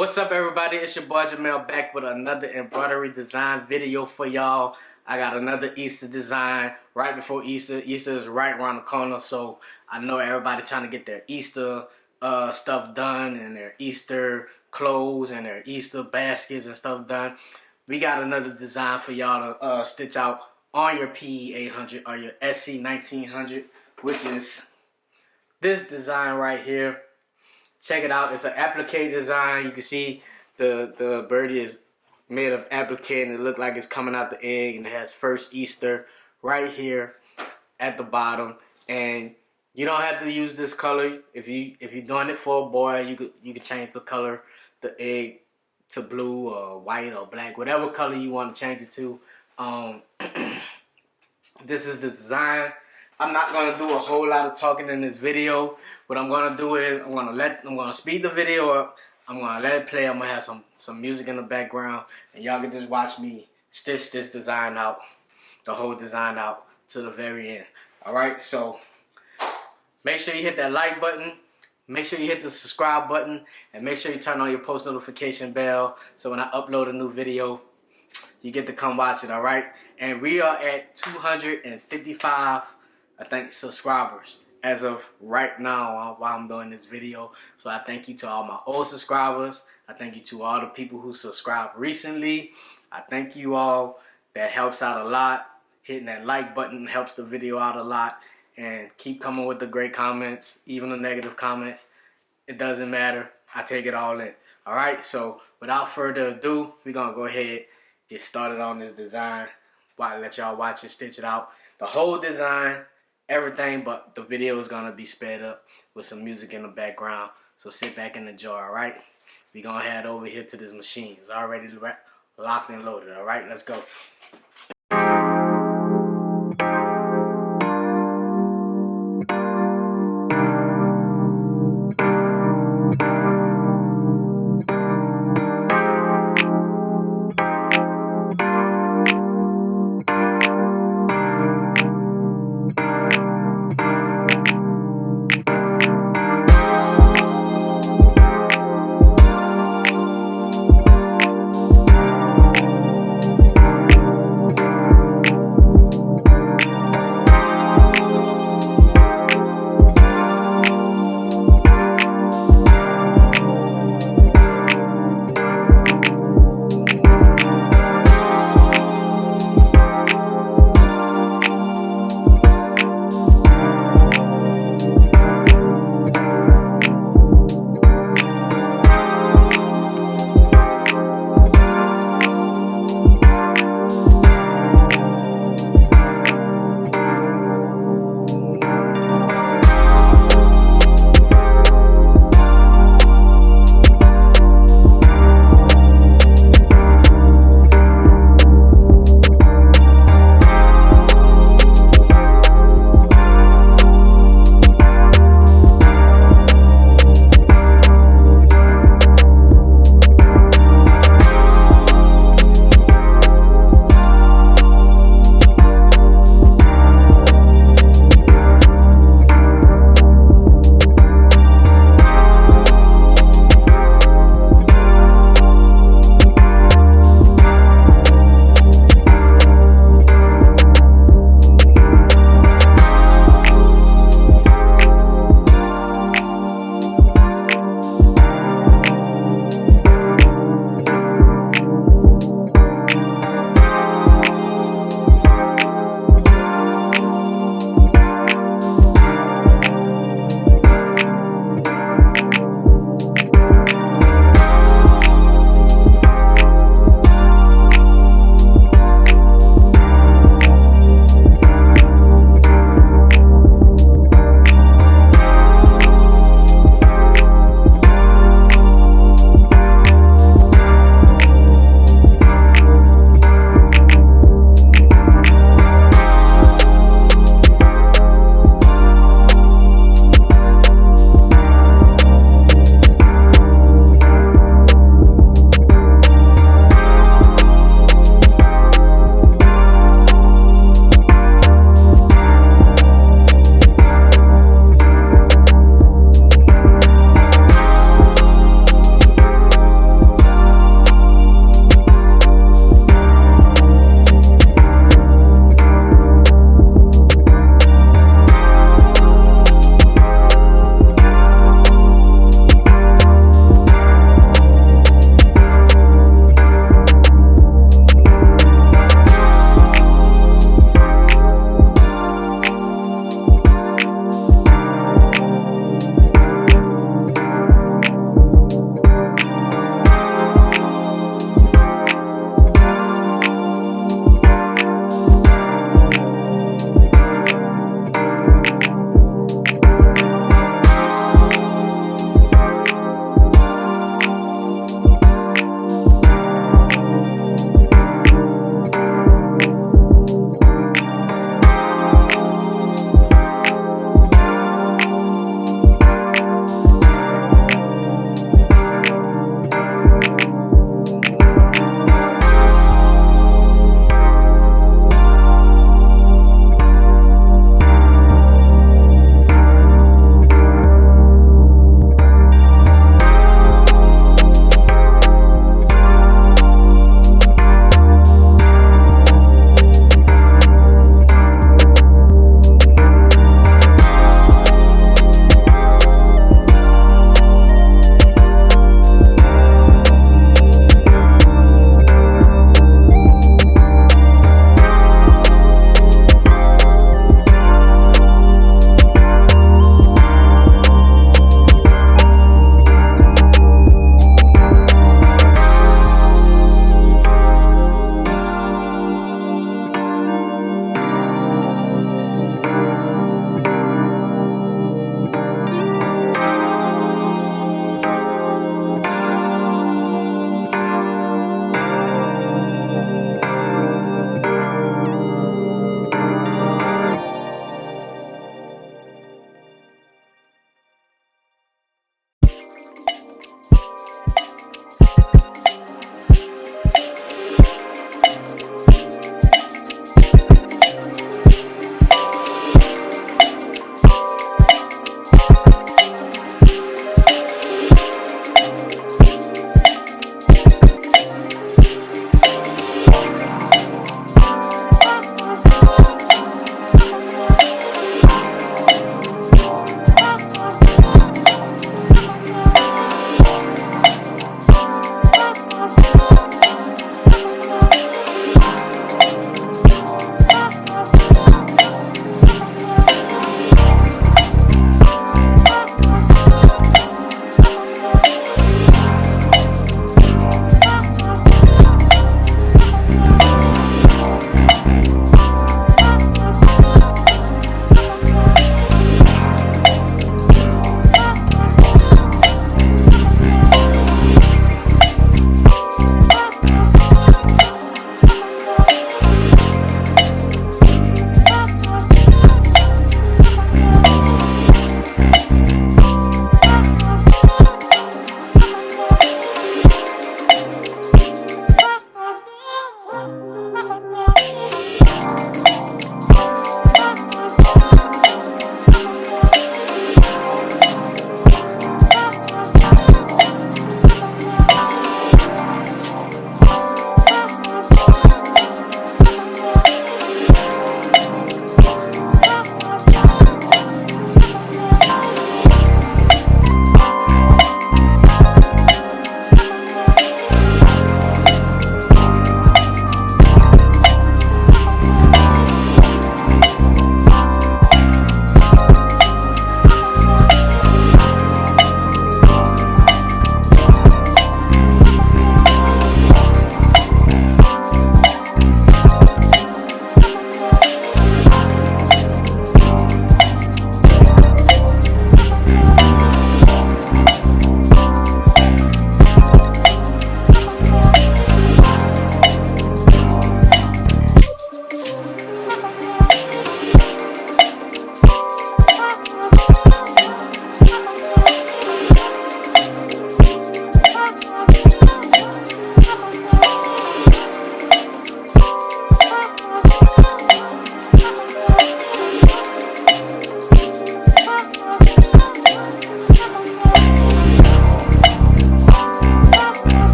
What's up, everybody? It's your boy Jamel back with another embroidery design video for y'all. I got another Easter design right before Easter. Easter is right around the corner, so I know everybody trying to get their Easter stuff done and their Easter clothes and their Easter baskets and stuff done. We got another design for y'all to stitch out on your PE800 or your SC1900, which is this design right here. Check it out. It's an applique design. You can see the birdie is made of applique and it looks like it's coming out the egg, and it has first Easter right here at the bottom. And you don't have to use this color. If you're doing it for a boy, you could change the color, the egg, to blue or white or black, whatever color you want to change it to. This is the design. I'm not gonna do a whole lot of talking in this video. What I'm gonna do is I'm gonna speed the video up. I'm gonna let it play. I'm gonna have some music in the background, and y'all can just watch me stitch this design out, the whole design out to the very end. All right, so make sure you hit that like button. Make sure you hit the subscribe button, and make sure you turn on your post notification bell so when I upload a new video, you get to come watch it. All right, and we are at 255. I think subscribers as of right now while I'm doing this video. So I thank you to all my old subscribers. I thank you to all the people who subscribed recently. I thank you all. That helps out a lot. Hitting that like button helps the video out a lot. And keep coming with the great comments, even the negative comments. It doesn't matter. I take it all in. All right, so without further ado, we're going to go ahead get started on this design. While I let y'all watch it, stitch it out. The whole design, everything, but the video is gonna be sped up with some music in the background. So sit back and enjoy, all right? We're gonna head over here to this machine. It's already locked and loaded, all right? Let's go.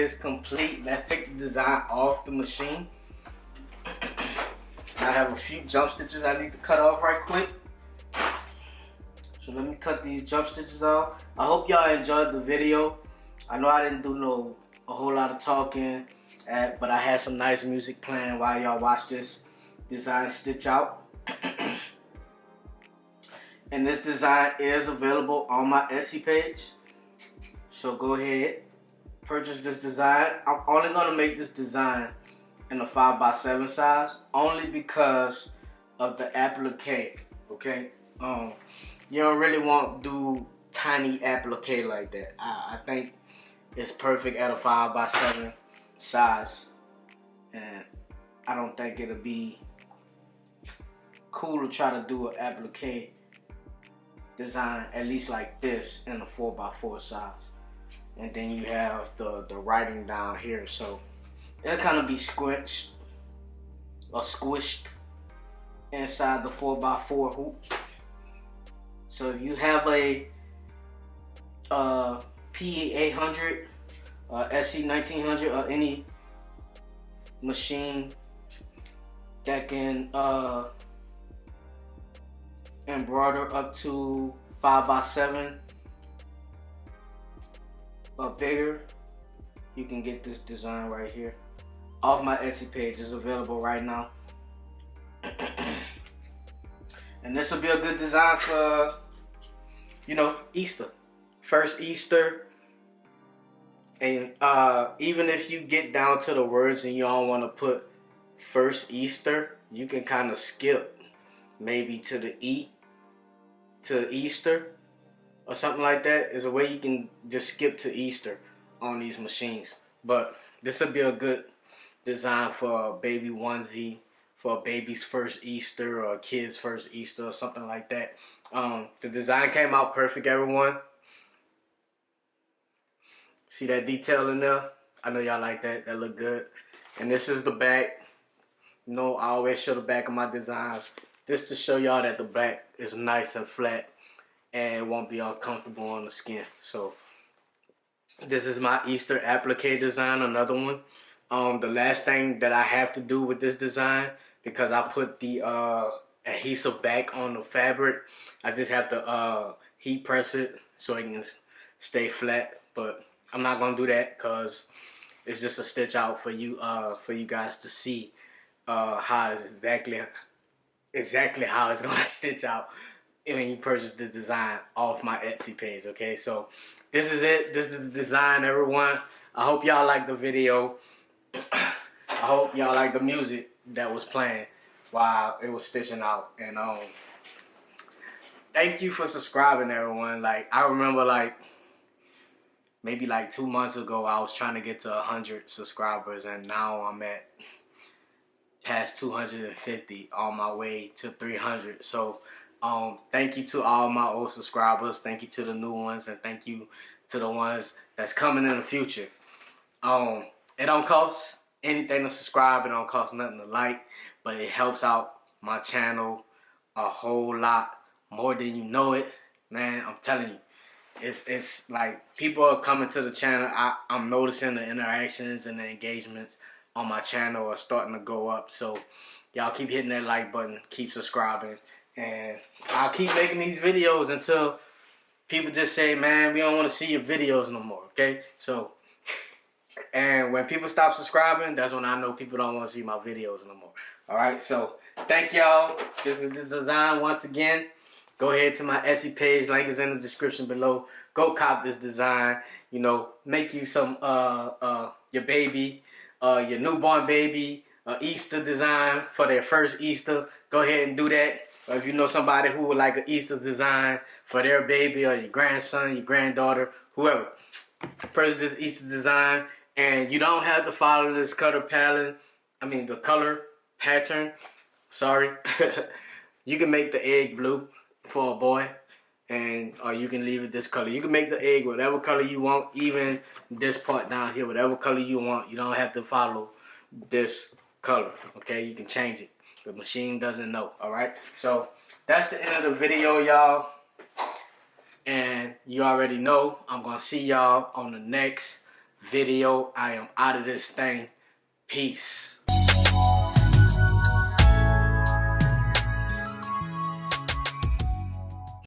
is complete. Let's take the design off the machine. I have a few jump stitches I need to cut off right quick. So let me cut these jump stitches off. I hope y'all enjoyed the video. I know I didn't do a whole lot of talking, but I had some nice music playing while y'all watch this design stitch out. And this design is available on my Etsy page. So go ahead, purchase this design. I'm only gonna make this design in a 5x7 size, only because of the applique, okay? You don't really want to do tiny applique like that. I think it's perfect at a 5x7 size, and I don't think it'll be cool to try to do an applique design at least like this in a 4x4 size. And then you have the writing down here, so it'll kind of be squished inside the 4x4 hoop. So if you have a P800, Se1900, or any machine that can embroider up to 5x7 or bigger, you can get this design right here off my Etsy page. It's available right now. And this will be a good design for, you know, Easter. First Easter. And even if you get down to the words and you don't want to put first Easter, you can kind of skip maybe to the E, to Easter or something like that. Is a way you can just skip to Easter on these machines. But this will be a good design for a baby onesie, for a baby's first Easter or a kid's first Easter or something like that. The design came out perfect, everyone. See that detail in there? I know y'all like that. That look good. And this is the back. You know, I always show the back of my designs just to show y'all that the back is nice and flat and it won't be uncomfortable on the skin. So this is my Easter applique design, another one. The last thing that I have to do with this design, because I put the adhesive back on the fabric, I just have to heat press it so it can stay flat. But I'm not gonna do that because it's just a stitch out for you guys to see how it's exactly how it's gonna stitch out when you purchase the design off my Etsy page. Okay, so this is it. This is the design, everyone. I hope y'all like the video. I hope y'all like the music that was playing while it was stitching out. And thank you for subscribing, everyone. Like, I remember maybe 2 months ago I was trying to get to 100 subscribers, and now I'm at past 250, on my way to 300. So thank you to all my old subscribers, thank you to the new ones, and thank you to the ones that's coming in the future. It don't cost anything to subscribe, it don't cost nothing to like, but it helps out my channel a whole lot more than you know it. Man, I'm telling you, it's like people are coming to the channel. I'm noticing the interactions and the engagements on my channel are starting to go up. So y'all keep hitting that like button, keep subscribing, and I'll keep making these videos until people just say, man, we don't want to see your videos no more. Okay, so, and when people stop subscribing, that's when I know people don't want to see my videos no more. Alright, so thank y'all. This is the design once again. Go ahead to my Etsy page, link is in the description below. Go cop this design. You know, make you some your baby, your newborn baby, Easter design for their first Easter. Go ahead and do that. Or if you know somebody who would like an Easter design for their baby or your grandson, your granddaughter, whoever, purchase this Easter design. And you don't have to follow this color pattern. I mean the color pattern. Sorry. You can make the egg blue for a boy, and or you can leave it this color. You can make the egg whatever color you want, even this part down here, whatever color you want. You don't have to follow this color, okay? You can change it. The machine doesn't know, all right? So that's the end of the video, y'all. And you already know I'm gonna see y'all on the next video. I am out of this thing. Peace.